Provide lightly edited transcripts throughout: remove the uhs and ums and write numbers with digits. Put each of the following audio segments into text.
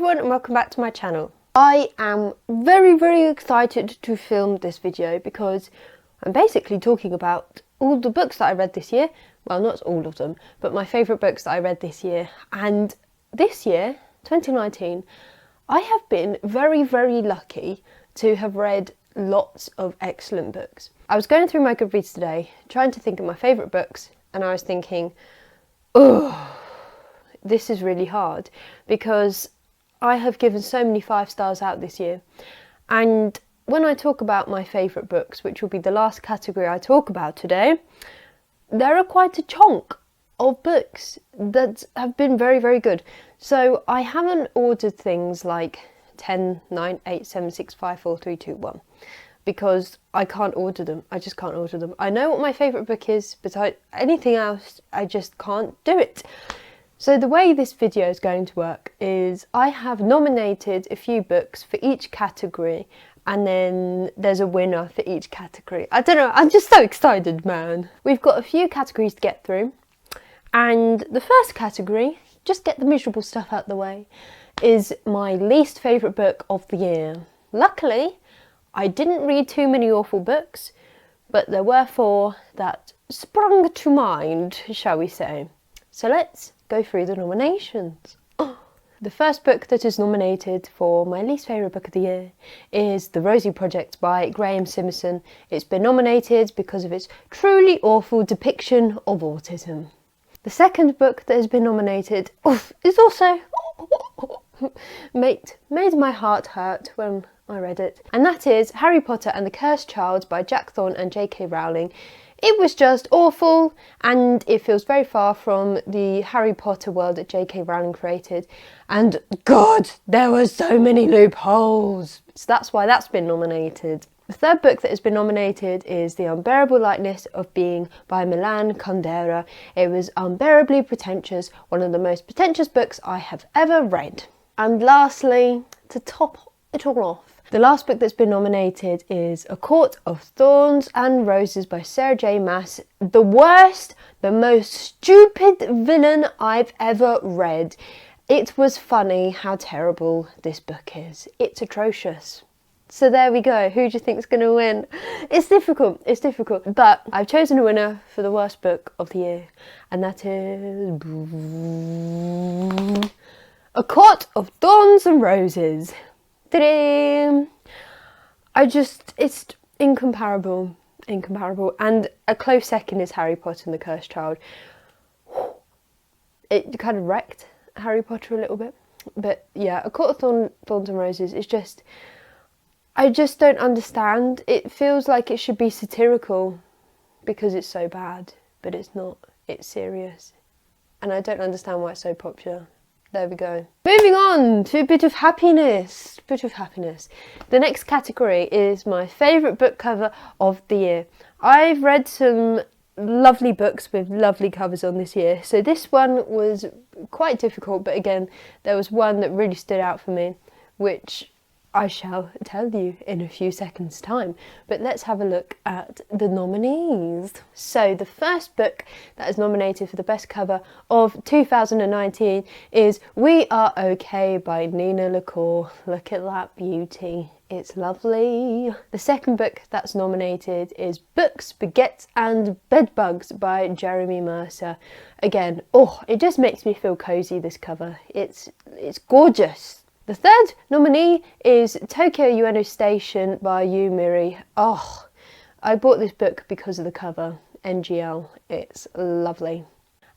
everyone and welcome back to my channel. I am very excited to film this video because I'm basically talking about all the books that I read this year. Well, not all of them, but my favourite books that I read this year. And this year, 2019, I have been very lucky to have read lots of excellent books. I was going through my Goodreads today, trying to think of my favourite books, and I was thinking, oh, this is really hard because I have given so many 5 stars out this year. And when I talk about my favourite books, which will be the last category I talk about today, there are quite a chunk of books that have been very good. So I haven't ordered things like 10, 9, 8, 7, 6, 5, 4, 3, 2, 1 because I can't order them. I just can't order them. I know what my favourite book is, but anything else, I just can't do it. So the way this video is going to work is I have nominated a few books for each category and then there's a winner for each category. I don't know, I'm just so excited, man. We've got a few categories to get through, and the first category, just get the miserable stuff out the way, is my least favourite book of the year. Luckily, I didn't read too many awful books, but there were 4 that sprung to mind, shall we say. So let's go through the nominations. The first book that is nominated for my least favourite book of the year is The Rosie Project by Graeme Simmerson. It's been nominated because of its truly awful depiction of autism. The second book that has been nominated is also made my heart hurt when I read it, and that is Harry Potter and the Cursed Child by Jack Thorne and J.K. Rowling. It was just awful, and it feels very far from the Harry Potter world that J.K. Rowling created. And God, there were so many loopholes. So that's why that's been nominated. The third book that has been nominated is The Unbearable Lightness of Being by Milan Kundera. It was unbearably pretentious, one of the most pretentious books I have ever read. And lastly, to top it all off, the last book that's been nominated is A Court of Thorns and Roses by Sarah J Maas. The worst, the most stupid villain I've ever read. It was funny how terrible this book is. It's atrocious. So there we go. Who do you think is going to win? It's difficult, but I've chosen a winner for the worst book of the year, and that is A Court of Thorns and Roses. Ta-da! It's incomparable, and a close second is Harry Potter and the Cursed Child. It kind of wrecked Harry Potter a little bit, but yeah, A Court of Thorns and Roses is just, I just don't understand. It feels like it should be satirical because it's so bad, but it's not, it's serious, and I don't understand why it's so popular. There we go. Moving on to a bit of happiness. The next category is my favourite book cover of the year. I've read some lovely books with lovely covers on this year, so this one was quite difficult, but again, there was one that really stood out for me, which I shall tell you in a few seconds' time. But let's have a look at the nominees. So the first book that is nominated for the best cover of 2019 is We Are Okay by Nina LaCour. Look at that beauty. It's lovely. The second book that's nominated is Books, Baguettes and Bedbugs by Jeremy Mercer. Again, it just makes me feel cosy, this cover. It's gorgeous. The third nominee is Tokyo Ueno Station by Yu Miri. I bought this book because of the cover, NGL. It's lovely.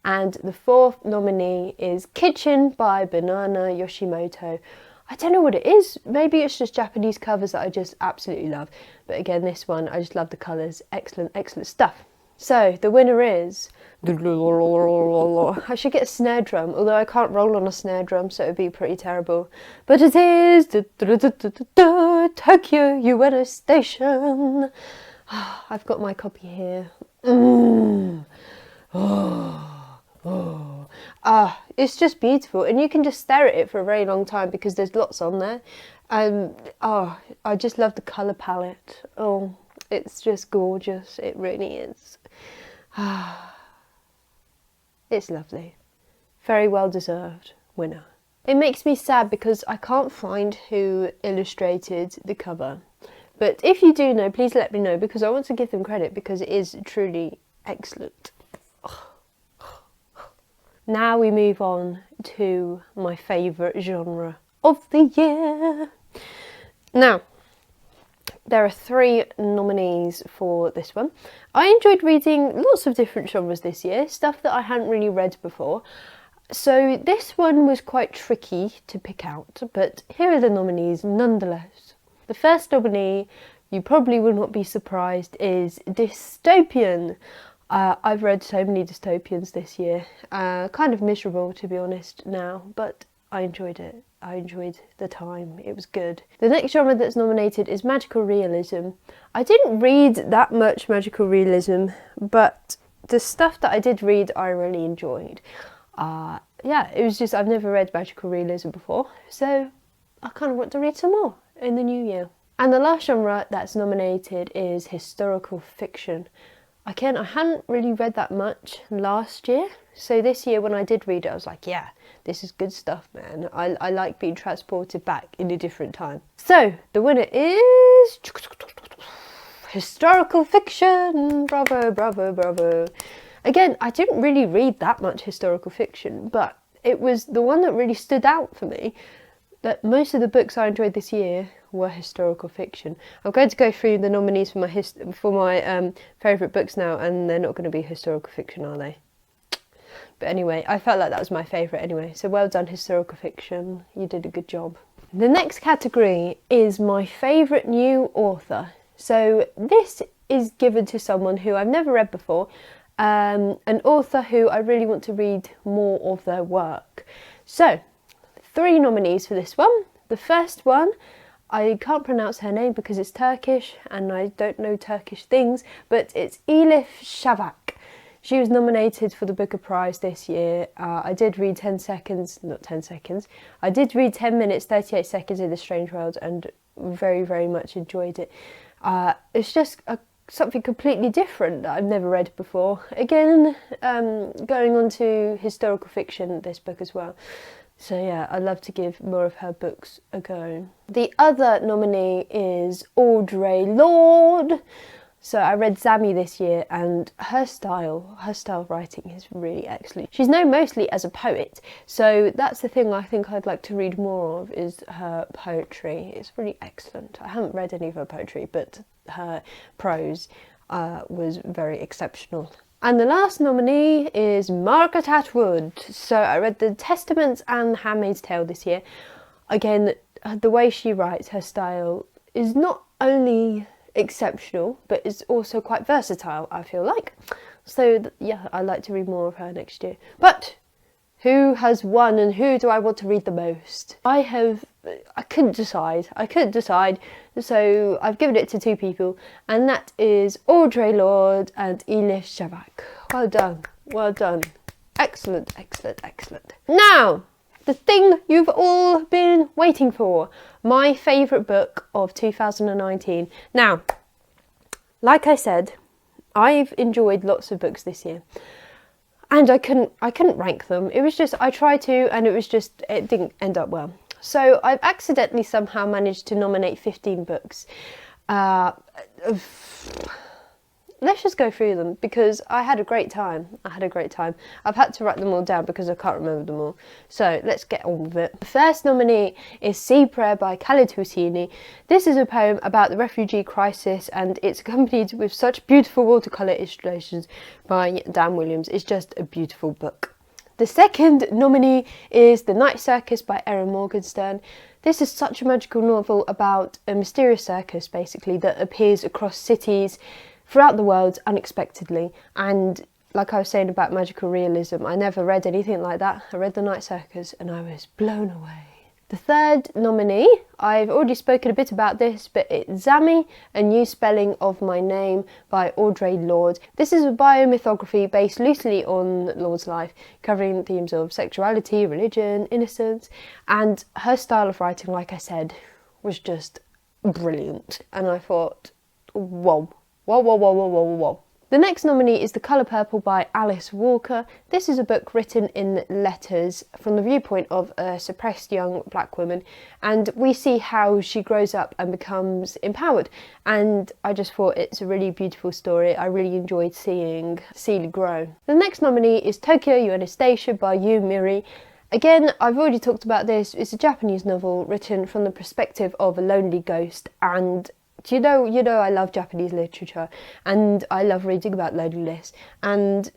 And the fourth nominee is Kitchen by Banana Yoshimoto. I don't know what it is. Maybe it's just Japanese covers that I just absolutely love. But again, this one, I just love the colours. Excellent stuff. So the winner is... I should get a snare drum, although I can't roll on a snare drum, so it would be pretty terrible. But it is Tokyo Ueno Station. I've got my copy here. It's just beautiful, and you can just stare at it for a very long time because there's lots on there. I just love the colour palette. It's just gorgeous. It really is. It's lovely. Very well deserved winner. It makes me sad because I can't find who illustrated the cover. But if you do know, please let me know, because I want to give them credit because it is truly excellent. Now we move on to my favourite genre of the year. Now, there are 3 nominees for this one. I enjoyed reading lots of different genres this year, stuff that I hadn't really read before. So this one was quite tricky to pick out, but here are the nominees nonetheless. The first nominee, you probably will not be surprised, is dystopian. I've read so many dystopians this year. Kind of miserable, to be honest, now, but I enjoyed it. I enjoyed the time. It was good. The next genre that's nominated is magical realism. I didn't read that much magical realism, but the stuff that I did read, I really enjoyed. Yeah, it was just, I've never read magical realism before, so I kind of want to read some more in the new year. And the last genre that's nominated is historical fiction. Again, I hadn't really read that much last year, so this year when I did read it, I was like, yeah, this is good stuff, man. I like being transported back in a different time. So, the winner is historical fiction. Bravo, bravo, bravo. Again, I didn't really read that much historical fiction, but it was the one that really stood out for me, that most of the books I enjoyed this year were historical fiction. I'm going to go through the nominees for my favourite books now, and they're not going to be historical fiction, are they? But anyway, I felt like that was my favourite anyway, so well done historical fiction, you did a good job. The next category is my favourite new author. So this is given to someone who I've never read before, an author who I really want to read more of their work. So, 3 nominees for this one. The first one, I can't pronounce her name because it's Turkish and I don't know Turkish things, but it's Elif Shafak. She was nominated for the Booker Prize this year. I did read 10 minutes, 38 seconds in The Strange World and very, very much enjoyed it. It's just something completely different that I've never read before. Again, going on to historical fiction, this book as well. So yeah, I'd love to give more of her books a go. The other nominee is Audre Lorde. So I read Zami this year and her style of writing is really excellent. She's known mostly as a poet, so that's the thing I think I'd like to read more of, is her poetry. It's really excellent. I haven't read any of her poetry, but her prose was very exceptional. And the last nominee is Margaret Atwood. So I read The Testaments and Handmaid's Tale this year. Again, the way she writes, her style is not only exceptional, but it's also quite versatile, I feel like. So yeah, I'd like to read more of her next year. But who has won and who do I want to read the most? I couldn't decide. So I've given it to 2 people, and that is Audre Lorde and Elif Shafak. Well done, well done. Excellent, excellent, excellent. Now, the thing you've all been waiting for, my favourite book of 2019. Now, like I said, I've enjoyed lots of books this year. And I couldn't rank them. It was just, I tried to, and it didn't end up well. So I've accidentally somehow managed to nominate 15 books. Let's just go through them because I had a great time. I've had to write them all down because I can't remember them all. So let's get on with it. The first nominee is Sea Prayer by Khaled Hosseini. This is a poem about the refugee crisis and it's accompanied with such beautiful watercolour illustrations by Dan Williams. It's just a beautiful book. The second nominee is The Night Circus by Erin Morgenstern. This is such a magical novel about a mysterious circus, basically, that appears across cities throughout the world unexpectedly. And like I was saying about magical realism, I never read anything like that. I read The Night Circus and I was blown away. The third nominee, I've already spoken a bit about this, but it's Zami, A New Spelling of My Name by Audre Lorde. This is a biomythography based loosely on Lorde's life, covering themes of sexuality, religion, innocence, and her style of writing, like I said, was just brilliant. And I thought, whoa. The next nominee is The Colour Purple by Alice Walker. This is a book written in letters from the viewpoint of a suppressed young black woman, and we see how she grows up and becomes empowered, and I just thought it's a really beautiful story. I really enjoyed seeing Celie grow. The next nominee is Tokyo, You Anastasia by Yu Miri. Again, I've already talked about this. It's a Japanese novel written from the perspective of a lonely ghost, and you know, I love Japanese literature and I love reading about loneliness, and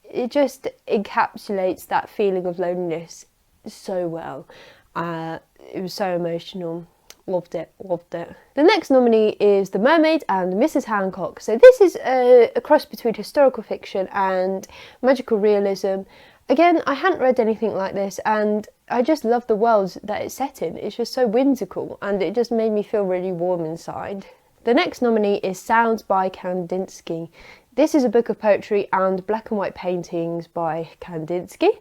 it just encapsulates that feeling of loneliness so well. It was so emotional. Loved it. The next nominee is The Mermaid and Mrs. Hancock. So this is a cross between historical fiction and magical realism. Again, I hadn't read anything like this, and I just love the world that it's set in. It's just so whimsical, and it just made me feel really warm inside. The next nominee is Sounds by Kandinsky. This is a book of poetry and black and white paintings by Kandinsky.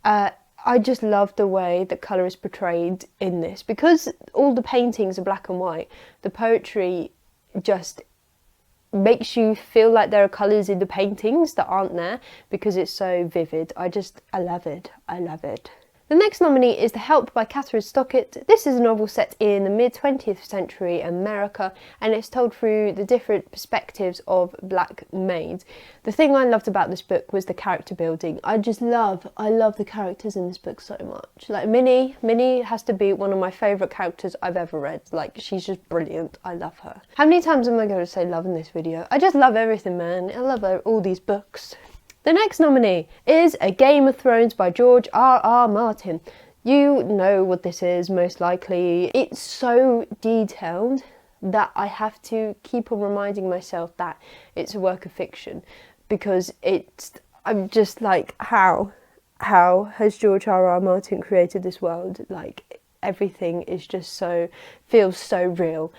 I just love the way that colour is portrayed in this. Because all the paintings are black and white, the poetry just makes you feel like there are colours in the paintings that aren't there because it's so vivid. I love it. The next nominee is The Help by Catherine Stockett. This is a novel set in the mid-20th century America, and it's told through the different perspectives of black maids. The thing I loved about this book was the character building. I love the characters in this book so much. Like Minnie has to be one of my favourite characters I've ever read. Like, she's just brilliant. I love her. How many times am I going to say love in this video? I just love everything, man. I love all these books. The next nominee is A Game of Thrones by George R.R. Martin. You know what this is, most likely. It's so detailed that I have to keep on reminding myself that it's a work of fiction, because I'm just like, how has George R.R. Martin created this world? Like, everything is just feels so real.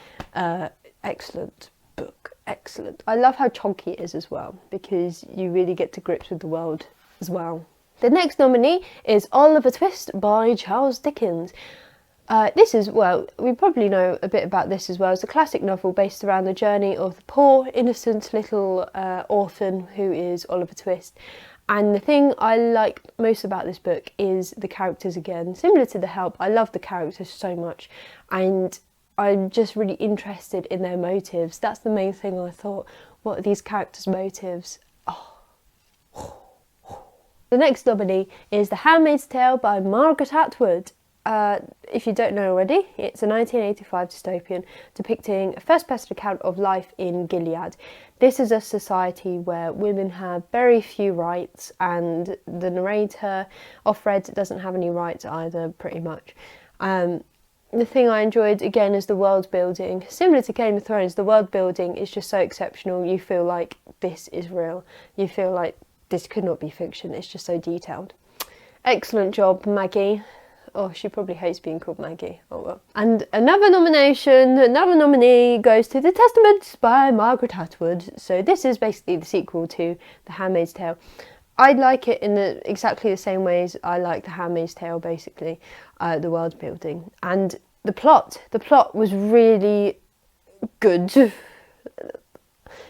Excellent book. Excellent. I love how chunky it is as well, because you really get to grips with the world as well. The next nominee is Oliver Twist by Charles Dickens. This is, well, we probably know a bit about this as well. It's a classic novel based around the journey of the poor, innocent little orphan who is Oliver Twist. And the thing I like most about this book is the characters again. Similar to The Help, I love the characters so much, and I'm just really interested in their motives. That's the main thing I thought. What are these characters' motives? The next nominee is The Handmaid's Tale by Margaret Atwood. If you don't know already, it's a 1985 dystopian depicting a first-person account of life in Gilead. This is a society where women have very few rights, and the narrator, Offred, doesn't have any rights either, pretty much. The thing I enjoyed again is the world building. Similar to Game of Thrones, the world building is just so exceptional. You feel like this is real. You feel like this could not be fiction. It's just so detailed. Excellent job, Maggie. Oh, she probably hates being called Maggie. Oh well. And another nominee goes to The Testaments by Margaret Atwood. So this is basically the sequel to The Handmaid's Tale. I like it in exactly the same ways I like The Handmaid's Tale, basically, the world building. And the plot was really good.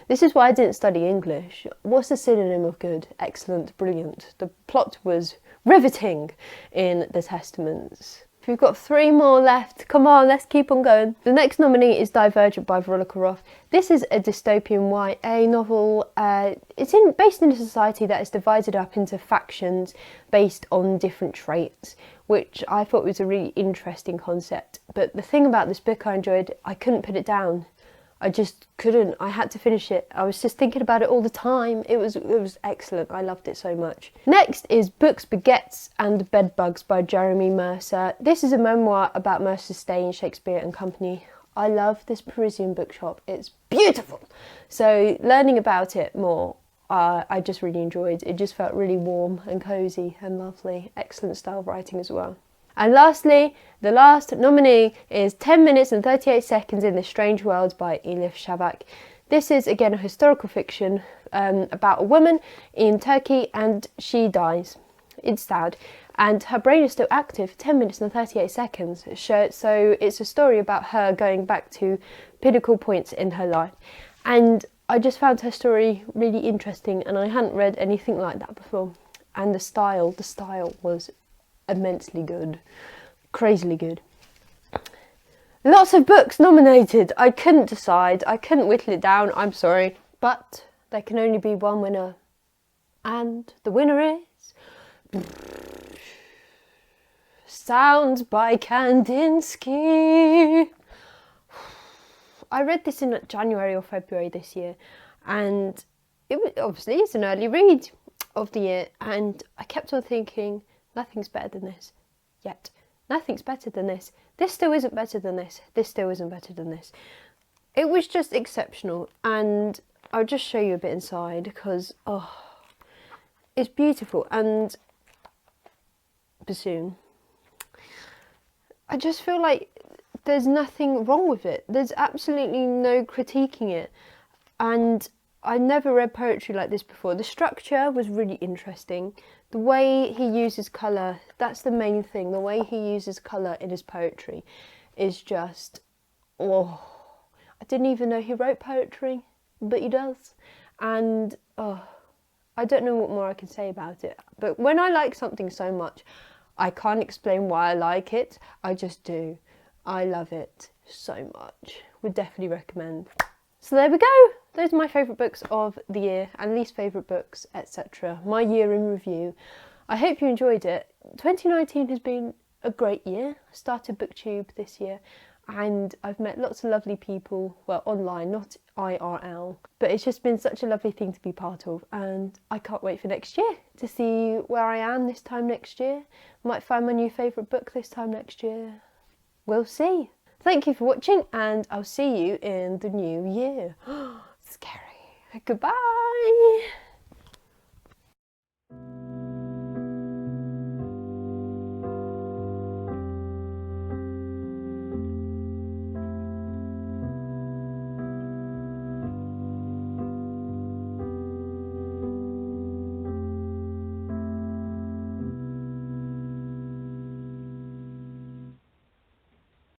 This is why I didn't study English. What's the synonym of good? Excellent, brilliant. The plot was riveting in The Testaments. We've got 3 more left. Come on, let's keep on going. The next nominee is Divergent by Veronica Roth. This is a dystopian YA novel. It's based in a society that is divided up into factions based on different traits, which I thought was a really interesting concept. But the thing about this book I enjoyed, I couldn't put it down. I just couldn't. I had to finish it. I was just thinking about it all the time. It was excellent. I loved it so much. Next is Books, Baguettes and Bedbugs by Jeremy Mercer. This is a memoir about Mercer's stay in Shakespeare and Company. I love this Parisian bookshop. It's beautiful. So learning about it more, I just really enjoyed. It just felt really warm and cosy and lovely. Excellent style of writing as well. And lastly, the last nominee is 10 minutes and 38 seconds in the Strange World by Elif Shafak. This is again a historical fiction about a woman in Turkey, and she dies. It's sad. And her brain is still active for 10 minutes and 38 seconds. So it's a story about her going back to pinnacle points in her life. And I just found her story really interesting, and I hadn't read anything like that before. And the style was immensely good, crazily good. Lots of books nominated. I couldn't decide. I couldn't whittle it down. I'm sorry, but there can only be one winner, and the winner is Sounds by Kandinsky. I read this in January or February this year, and it was obviously it's an early read of the year, and I kept on thinking nothing's better than this yet. Nothing's better than this. This still isn't better than this. This still isn't better than this. It was just exceptional, and I'll just show you a bit inside because it's beautiful. And bassoon. I just feel like there's nothing wrong with it. There's absolutely no critiquing it. And I never read poetry like this before. The structure was really interesting. The way he uses colour, that's the main thing. The way he uses colour in his poetry is just, I didn't even know he wrote poetry, but he does. And I don't know what more I can say about it. But when I like something so much, I can't explain why I like it. I just do. I love it so much. Would definitely recommend. So there we go. Those are my favourite books of the year and least favourite books, etc. My year in review. I hope you enjoyed it. 2019 has been a great year. I started BookTube this year and I've met lots of lovely people, well, online, not IRL. But it's just been such a lovely thing to be part of, and I can't wait for next year to see where I am this time next year. Might find my new favourite book this time next year. We'll see. Thank you for watching, and I'll see you in the new year. Scary. Goodbye.